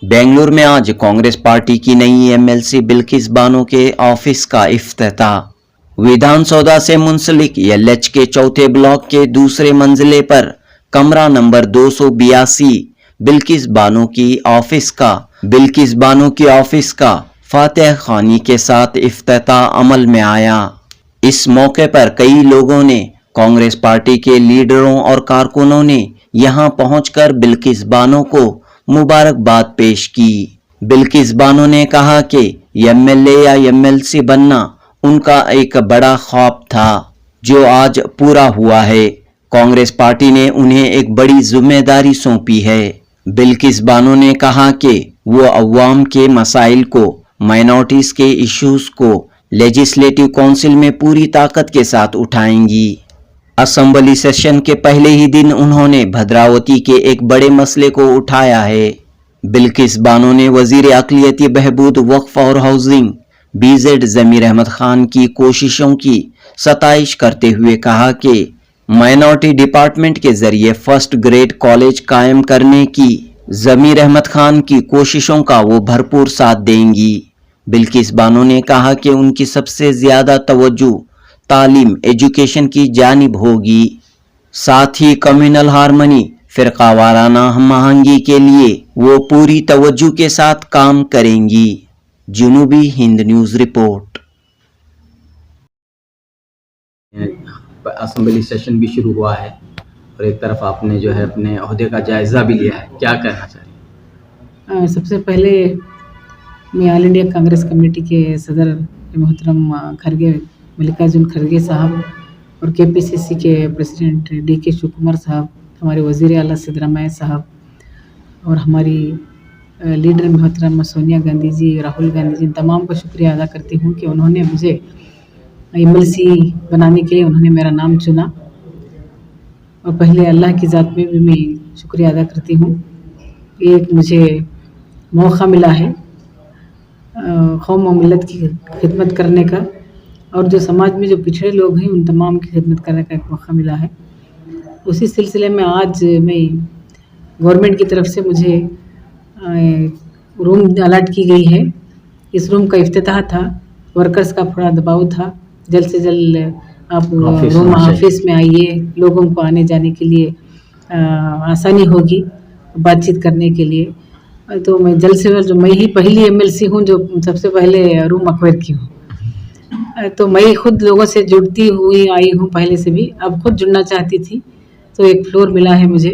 बेंगलुरु में आज कांग्रेस पार्टी की नई एमएलसी बिल्किस बानो के ऑफिस का इफ्तिताह। विधानसौदा से मुंसलिक एलएच के चौथे ब्लॉक के दूसरे मंजिले पर कमरा नंबर 282 बिल्किस बानो की ऑफिस का फातेह खानी के साथ इफ्तिताह अमल में आया। इस मौके पर कई लोगों ने, कांग्रेस पार्टी के लीडरों और कारकुनों ने यहां पहुंचकर बिल्किस बानो को मुबारकबाद पेश की। बिल्किस बानो ने कहा कि एमएलए या एमएलसी बनना उनका एक बड़ा ख्वाब था जो आज पूरा हुआ है। कांग्रेस पार्टी ने उन्हें एक बड़ी जिम्मेदारी सौंपी है। बिल्किस बानो ने कहा कि वो अवाम के मसाइल को, माइनॉरिटीज के इश्यूज को लेजिस्लेटिव काउंसिल में पूरी ताकत के साथ उठाएंगी। असेंबली सेशन के पहले ही दिन उन्होंने भद्रावती के एक बड़े मसले को उठाया है। बिल्किस बानो ने वजीर अक़लियती बहबूद, वक्फ और हाउसिंग बीजेड ज़मीर अहमद खान की कोशिशों की सताइश करते हुए कहा कि माइनॉरिटी डिपार्टमेंट के जरिए फर्स्ट ग्रेड कॉलेज कायम करने की ज़मीर अहमद खान की कोशिशों का वो भरपूर साथ देंगी। बिल्किस बानो ने कहा कि उनकी सबसे ज्यादा तवज्जो तालीम, एजुकेशन की जानिब होगी। साथ ही कम्युनल हारमनी, फिरकावाराना हम आहंगी के लिए वो पूरी तवज्जो के साथ काम करेंगी। Janubi Hind news report. Assembly session भी शुरू हुआ है और एक तरफ आपने जो है अपने ओहदे का जायज़ा भी लिया है, क्या कहना चाहिए? सबसे पहले मैं ऑल इंडिया कांग्रेस कमेटी के सदर मोहतरम खरगे, मल्लिकार्जुन खरगे साहब और केपीसीसी के प्रेसिडेंट डीके शिव कुमार साहब, हमारे वज़ीर आला सिद्धरामैया साहब और हमारी लीडर मोहतरम सोनिया गांधी जी, राहुल गांधी जी, तमाम का शुक्रिया अदा करती हूँ कि उन्होंने मुझे एमएलसी बनाने के लिए उन्होंने मेरा नाम चुना। और पहले अल्लाह की ज़ात में भी मैं शुक्रिया अदा करती हूँ। एक मुझे मौका मिला है कौम और मिल्लत की खिदमत करने का, और जो समाज में जो पिछड़े लोग हैं उन तमाम की खिदमत करने का एक मौका मिला है। उसी सिलसिले में आज मैं गवर्नमेंट की तरफ से मुझे रूम अलॉट की गई है। इस रूम का इफ्तिताह था, वर्कर्स का थोड़ा दबाव था, जल्द से जल्द आप रूम ऑफिस में आइए, लोगों को आने जाने के लिए आसानी होगी बातचीत करने के लिए। तो मैं जल्द से जल्द, जो मैं ही पहली एमएलसी हूँ जो सबसे पहले रूम एक्वायर की हूँ, तो मैं खुद लोगों से जुड़ती हुई आई हूँ पहले से भी, अब खुद जुड़ना चाहती थी तो एक फ्लोर मिला है मुझे,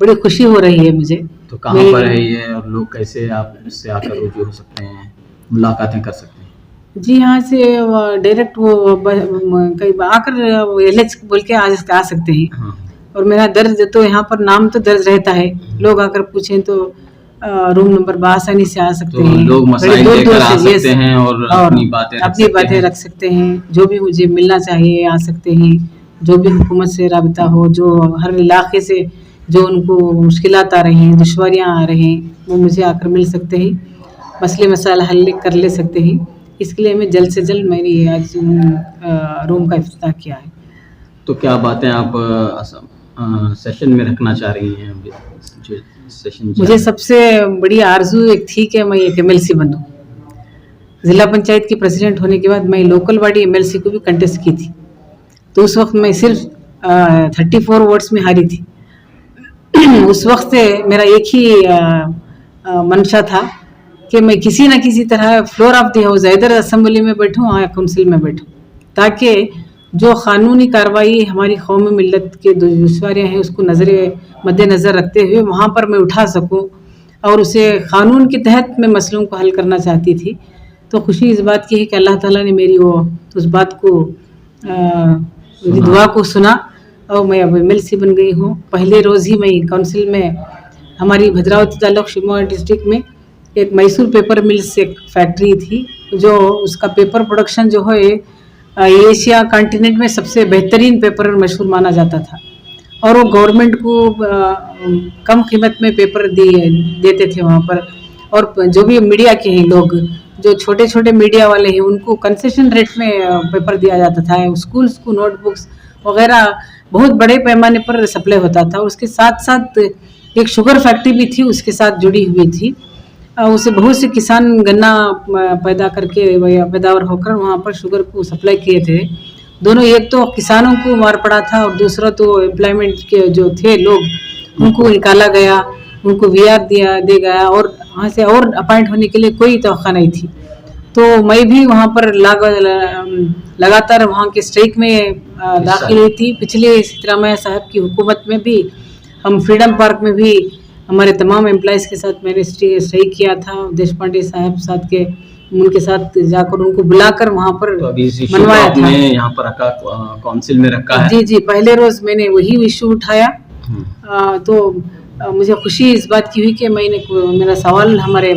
बड़ी खुशी हो रही है मुझे। तो कहाँ पर है ये और लोग कैसे आप इससे आकर रुजू हो सकते हैं, मुलाकातें कर सकते हैं? जी, यहाँ से डायरेक्ट वो कई आकर एलएच बोल के आ सकते हैं। हाँ। और मेरा दर्ज तो यहाँ पर नाम तो दर्ज रहता है, लोग आकर पूछें तो रूम नंबर आसानी से आ सकते हैं। लोग मसाइल लेकर आ सकते हैं और अपनी बातें रख सकते हैं। जो भी मुझे मिलना चाहिए आ सकते हैं। जो भी हुकूमत से राबिता हो, जो हर इलाके से जो उनको मुश्किलात आ रही हैं, दुश्वारियाँ आ रही हैं, वो मुझे आकर मिल सकते हैं, मसले मसाइल हल कर ले सकते हैं। इसके लिए मैं जल्द से जल्द मैंने आज रूम का इफ्तिताह किया है। तो क्या बातें आप सेशन में रखना चाह रही हैं? मुझे सबसे बड़ी आरजू एक थी कि मैं एक एमएलसी बनूं। ज़िला पंचायत की प्रेसिडेंट होने के बाद मैं लोकल बॉडी एमएलसी को भी कंटेस्ट की थी, तो उस वक्त मैं सिर्फ 34 वोट्स में हारी थी। उस वक्त से मेरा एक ही मंशा था कि मैं किसी न किसी तरह फ्लोर ऑफ द हाउस, इधर असेंबली में बैठूं या काउंसिल में बैठूं, ताकि जो कानूनी कार्रवाई हमारी कौम मिल्लत के दुश्वारियाँ हैं उसको मद्देनज़र रखते हुए वहाँ पर मैं उठा सकूं और उसे कानून के तहत मैं मसलों को हल करना चाहती थी। तो खुशी इस बात की है कि अल्लाह ताला ने मेरी उस बात को, मेरी दुआ को सुना और मैं अब एमएलसी बन गई हूँ। पहले रोज़ ही मैं काउंसिल में, हमारी भद्रावती तालुक शिमोगा डिस्ट्रिक्ट में एक मैसूर पेपर मिल्स एक फैक्ट्री थी, जो उसका पेपर प्रोडक्शन जो है एशिया कॉन्टिनेंट में सबसे बेहतरीन पेपर मशहूर माना जाता था, और वो गवर्नमेंट को कम कीमत में पेपर देते थे वहाँ पर। और जो भी मीडिया के हैं लोग, जो छोटे छोटे मीडिया वाले हैं, उनको कंसेशन रेट में पेपर दिया जाता था। स्कूल्स को नोटबुक्स वगैरह बहुत बड़े पैमाने पर सप्लाई होता था। उसके साथ साथ एक शुगर फैक्ट्री भी थी, उसके साथ जुड़ी हुई थी। उसे बहुत से किसान गन्ना पैदा करके या पैदावार होकर वहाँ पर शुगर को सप्लाई किए थे। दोनों, एक तो किसानों को मार पड़ा था और दूसरा तो एम्प्लॉयमेंट के जो थे लोग उनको निकाला गया, उनको वीआर दिया गया और वहाँ से और अपॉइंट होने के लिए कोई तवक्का नहीं थी। तो मैं भी वहाँ पर लगातार वहाँ के स्ट्राइक में दाखिल हुई थी। पिछले सिद्धरामैया साहब की हुकूमत में भी हम फ्रीडम पार्क में भी हमारे तमाम एम्प्लॉयज़ के साथ मैंने स्ट्राइक किया था। देश पांडे साहब साथ के उनके साथ जाकर उनको बुलाकर वहाँ पर तो अभी इस इशू मनवाया को था। आपने यहाँ पर रखा, काउंसिल में रखा है? जी जी, पहले रोज मैंने वही इशू उठाया। तो मुझे खुशी इस बात की हुई कि मेरा सवाल हमारे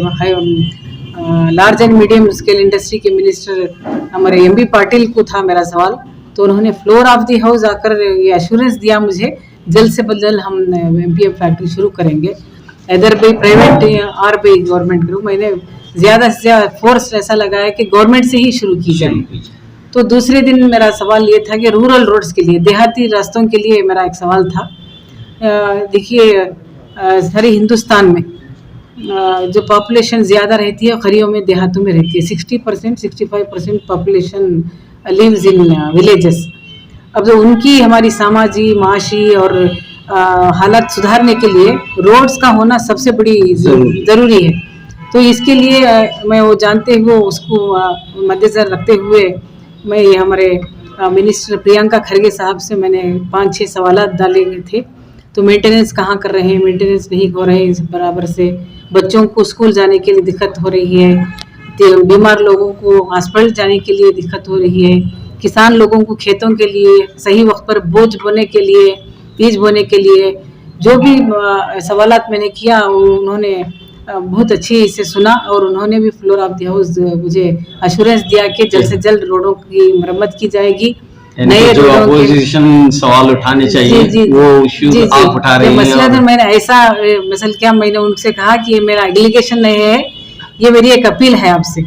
large and medium scale industry के मिनिस्टर हमारे एमबी पाटिल को था मेरा सवाल। तो उन्होंने फ्लोर ऑफ द हाउस आकर ये एश्योरेंस दिया मुझे, जल्द से जल्द हम एमपीएम फैक्ट्री शुरू करेंगे, इधर भी प्राइवेट और भी गवर्नमेंट करूँ। मैंने ज़्यादा से ज़्यादा फोर्स ऐसा लगाया कि गवर्नमेंट से ही शुरू की जाए। तो दूसरे दिन मेरा सवाल ये था कि रूरल रोड्स के लिए, देहाती रास्तों के लिए मेरा एक सवाल था। देखिए, सारे हिंदुस्तान में जो पॉपुलेशन ज़्यादा रहती है खरियों में, देहातों में रहती है। 60% 65% पॉपुलेशन लिव्स इन विलेजेस। अब जो उनकी हमारी सामाजिक, माशी और हालात सुधारने के लिए रोड्स का होना सबसे बड़ी ज़रूरी है। तो इसके लिए मैं वो जानते हुए उसको मद्देनजर रखते हुए मैं ये हमारे मिनिस्टर प्रियंका खरगे साहब से मैंने 5-6 सवाल डाले थे। तो मेंटेनेंस कहाँ कर रहे हैं, मेंटेनेंस नहीं हो रहे हैं बराबर से, बच्चों को स्कूल जाने के लिए दिक्कत हो रही है, बीमार लोगों को हॉस्पिटल जाने के लिए दिक्कत हो रही है, किसान लोगों को खेतों के लिए सही वक्त पर बोझ बोने के लिए, बीज बोने के लिए जो भी सवालात मैंने किया उन्होंने बहुत अच्छी से सुना और उन्होंने भी फ्लोर ऑफ द हाउस मुझे अश्योरेंस दिया कि जल्द से जल्द रोडों की मरम्मत की जाएगी। नए जो अपोजिशन सवाल उठाने चाहिए वो इश्यूज आप उठा रहे हैं। मसला तो मैंने ऐसा मसल क्या, मैंने उनसे कहा कि ये मेरा एग्लीगेशन नहीं है, ये मेरी एक अपील है आपसे,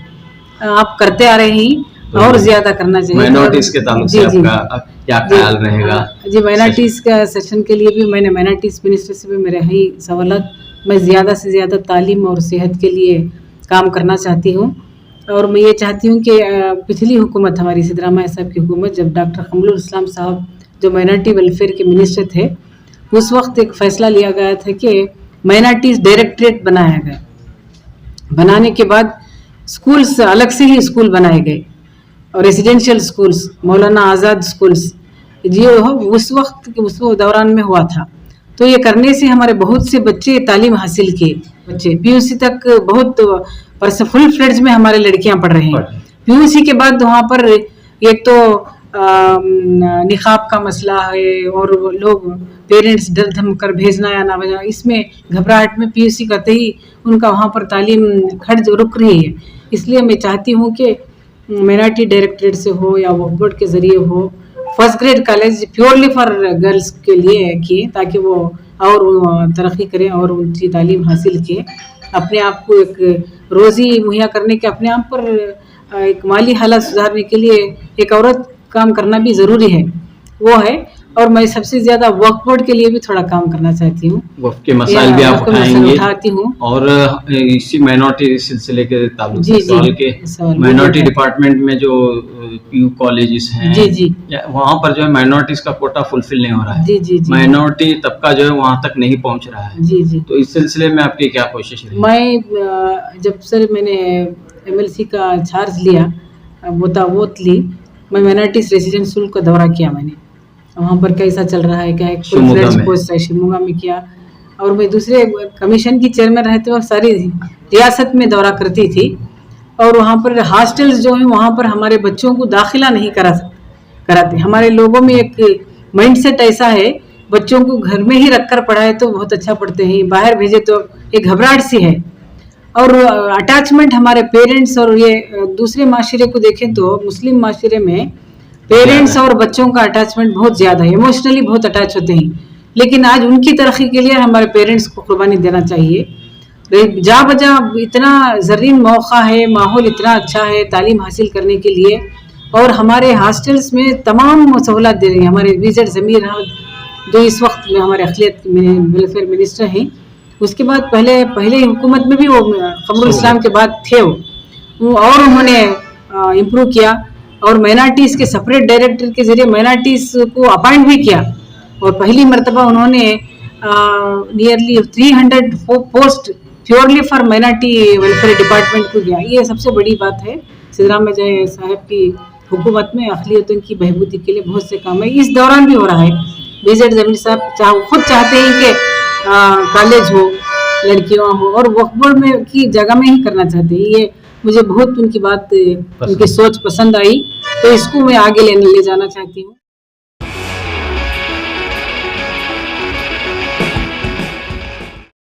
आप करते आ रहे हैं और ज्यादा करना चाहिए। माइनॉरिटीज के ताल्लुक से आपका क्या ख्याल रहेगा? जी, माइनॉरिटीज का सेशन के लिए भी मैंने माइनॉरिटीज मिनिस्टर से भी मेरे ही सवालत, मैं ज़्यादा से ज़्यादा तालीम और सेहत के लिए काम करना चाहती हूँ। और मैं ये चाहती हूँ कि पिछली हुकूमत हमारी सिद्धरामैया साहब की हुकूमत, जब डॉक्टर कमरुल इस्लाम साहब जो माइनॉरिटी वेलफेयर के मिनिस्टर थे, उस वक्त एक फ़ैसला लिया गया था कि माइनॉरिटीज़ डायरेक्टरेट बनाया गया। बनाने के बाद स्कूल्स अलग से ही स्कूल बनाए गए और रेजिडेंशियल स्कूल्स, मौलाना आज़ाद स्कूल्स, ये उस वक्त उस दौरान में हुआ था। तो ये करने से हमारे बहुत से बच्चे तालीम हासिल किए, बच्चे पीयूसी तक बहुत फुल फ्लेड्ज में हमारे लड़कियां पढ़ रहे हैं। पीयूसी के बाद वहाँ पर एक तो निकाब का मसला है और लोग पेरेंट्स डर धम कर भेजना या ना भेजना, इसमें घबराहट में पीयूसी करते ही उनका वहाँ पर तालीम खर्च रुक रही है। इसलिए मैं चाहती हूँ कि माइनॉरिटी डायरेक्टरेट से हो या वक्फ बोर्ड के ज़रिए हो, first grade college purely for girls के लिए किए ताकि वो और तरक्की करें और उनकी तालीम हासिल किए, अपने आप को एक रोज़ी मुहैया करने के, अपने आप पर एक माली हालात सुधारने के लिए एक औरत काम करना भी ज़रूरी है, वो है। और मैं सबसे ज़्यादा वक्फ बोर्ड के लिए भी थोड़ा काम करना चाहती हूँ, वक्फ के मसाइल भी आप उठाती हूँ। और इसी माइनॉरिटी सिलसिले के ताल्लुक से सवाल के माइनॉरिटी डिपार्टमेंट में जो पीयू कॉलेजेस हैं, जी जी, वहाँ पर जो है माइनॉरिटीज का कोटा फुलफिल नहीं हो रहा है। जी जी, माइनॉरिटी तबका जो है वहाँ तक नहीं पहुँच रहा है। जी जी, तो इस सिलसिले में आपकी क्या कोशिश है? मैं जब सर मैंने एमएलसी का चार्ज लिया, वोट ली, मैं माइनॉरिटीज रेसिडेंट स्कूल का दौरा किया, मैंने वहाँ पर कैसा चल रहा है, क्या एक पोस्ट है शिमोगा में किया। और मैं दूसरे कमीशन की चेयरमैन रहते वक्त सारी रियासत में दौरा करती थी और वहाँ पर हॉस्टल्स जो हैं वहाँ पर हमारे बच्चों को दाखिला नहीं कराते। हमारे लोगों में एक माइंडसेट ऐसा है, बच्चों को घर में ही रखकर पढ़ाए तो बहुत अच्छा पढ़ते हैं, बाहर भेजे तो एक घबराहट सी है। और अटैचमेंट हमारे पेरेंट्स और ये दूसरे माशरे को देखें तो मुस्लिम माशरे में पेरेंट्स और बच्चों का अटैचमेंट बहुत ज़्यादा है, इमोशनली बहुत अटैच होते हैं। लेकिन आज उनकी तरक्की के लिए हमारे पेरेंट्स को कुर्बानी देना चाहिए। जा बजा इतना ज़रीन मौका है, माहौल इतना अच्छा है तालीम हासिल करने के लिए, और हमारे हॉस्टल्स में तमाम सहूलत दे रही हैं। हमारे विजिट ज़मीर अहमद जो इस वक्त में हमारे अखिलियत वेलफेयर मिनिस्टर हैं, उसके बाद पहले हुकूमत में भी वो कमरुल इस्लाम के बाद थे वो और उन्होंने इम्प्रूव किया और माइनॉरिटीज़ के सेपरेट डायरेक्टर के जरिए माइनॉरिटीज़ को अपॉइंट भी किया और पहली मरतबा उन्होंने nearly 300 post purely for minority welfare department को दिया। ये सबसे बड़ी बात है। सिद्धरामैया साहब की हुकूमत में अक़लियतों की बहबूदी के लिए बहुत से काम है, इस दौरान भी हो रहा है। BZ जमील साहब खुद चाहते हैं कि कॉलेज हो, लड़कियां हो और वक्फ बोर्ड में की जगह में ही करना चाहते हैं। ये मुझे बहुत उनकी बात, उनकी सोच पसंद आई, तो इसको मैं आगे ले जाना चाहती हूँ।